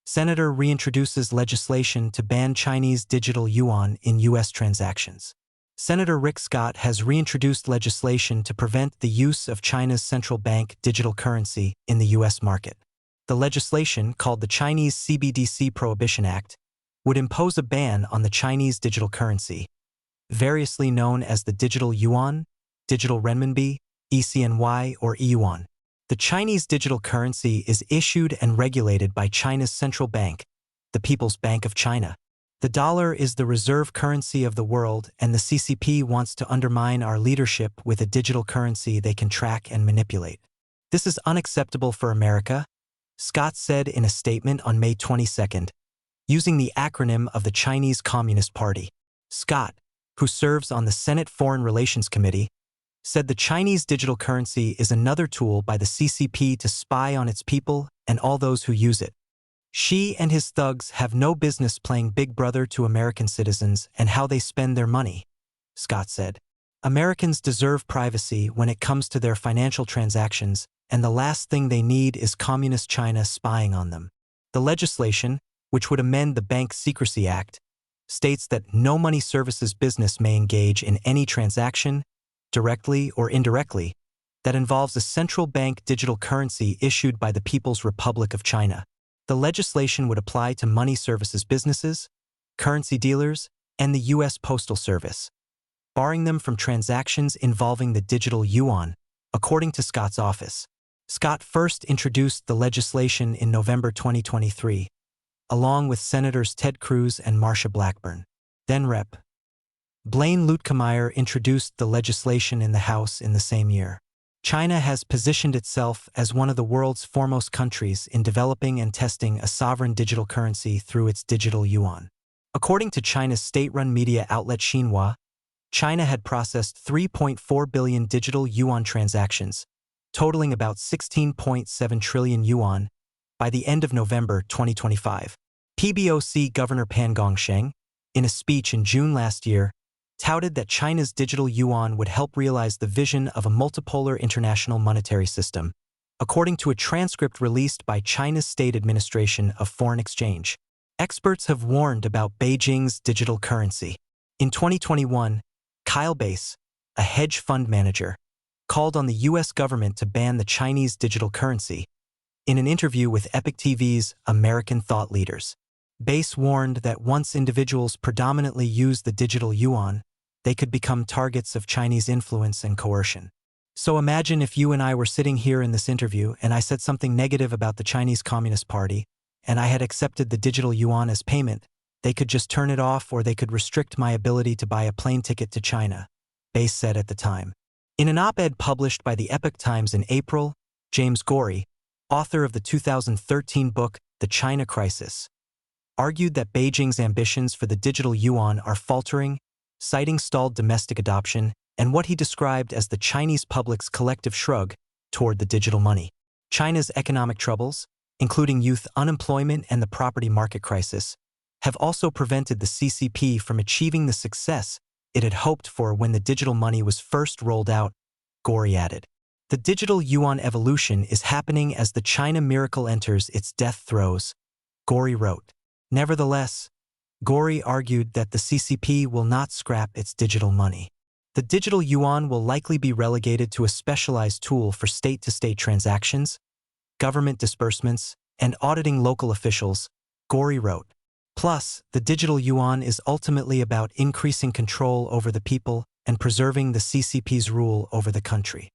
Senator reintroduces legislation to ban Chinese digital yuan in U.S. transactions. Senator Rick Scott has reintroduced legislation to prevent the use of China's central bank digital currency in the U.S. market. The legislation, called the Chinese CBDC Prohibition Act, would impose a ban on the Chinese digital currency, variously known as the digital yuan, digital renminbi, ECNY, or yuan. The Chinese digital currency is issued and regulated by China's central bank, the People's Bank of China. The dollar is the reserve currency of the world, and the CCP wants to undermine our leadership with a digital currency they can track and manipulate. This is unacceptable for America, Scott said in a statement on May 22, using the acronym of the Chinese Communist Party. Scott, who serves on the Senate Foreign Relations Committee, said the Chinese digital currency is another tool by the CCP to spy on its people and all those who use it. Xi and his thugs have no business playing Big Brother to American citizens and how they spend their money, Scott said. Americans deserve privacy when it comes to their financial transactions, and the last thing they need is Communist China spying on them. The legislation, which would amend the Bank Secrecy Act, states that no money services business may engage in any transaction, directly or indirectly, that involves a central bank digital currency issued by the People's Republic of China. The legislation would apply to money services businesses, currency dealers, and the U.S. Postal Service, barring them from transactions involving the digital yuan, according to Scott's office. Scott first introduced the legislation in November 2023, along with Senators Ted Cruz and Marsha Blackburn. Then Rep. Blaine Luetkemeyer introduced the legislation in the House in the same year. China has positioned itself as one of the world's foremost countries in developing and testing a sovereign digital currency through its digital yuan. According to China's state-run media outlet Xinhua, China had processed 3.4 billion digital yuan transactions, totaling about 16.7 trillion yuan, by the end of November 2025. PBOC Governor Pan Gongsheng, in a speech in June last year, touted that China's digital yuan would help realize the vision of a multipolar international monetary system, according to a transcript released by China's State Administration of Foreign Exchange. Experts have warned about Beijing's digital currency. In 2021, Kyle Bass, a hedge fund manager, called on the U.S. government to ban the Chinese digital currency. In an interview with Epoch TV's American Thought Leaders, Bass warned that once individuals predominantly use the digital yuan, they could become targets of Chinese influence and coercion. So imagine if you and I were sitting here in this interview and I said something negative about the Chinese Communist Party, and I had accepted the digital yuan as payment. They could just turn it off, or they could restrict my ability to buy a plane ticket to China, Bass said at the time. In an op-ed published by the Epoch Times in April, James Gorey, author of the 2013 book The China Crisis, argued that Beijing's ambitions for the digital yuan are faltering, citing stalled domestic adoption and what he described as the Chinese public's collective shrug toward the digital money. China's economic troubles, including youth unemployment and the property market crisis, have also prevented the CCP from achieving the success it had hoped for when the digital money was first rolled out, Gorey added. The digital yuan evolution is happening as the China miracle enters its death throes, Gorey wrote. Nevertheless, Gorey argued that the CCP will not scrap its digital money. The digital yuan will likely be relegated to a specialized tool for state-to-state transactions, government disbursements, and auditing local officials, Gorey wrote. Plus, the digital yuan is ultimately about increasing control over the people and preserving the CCP's rule over the country.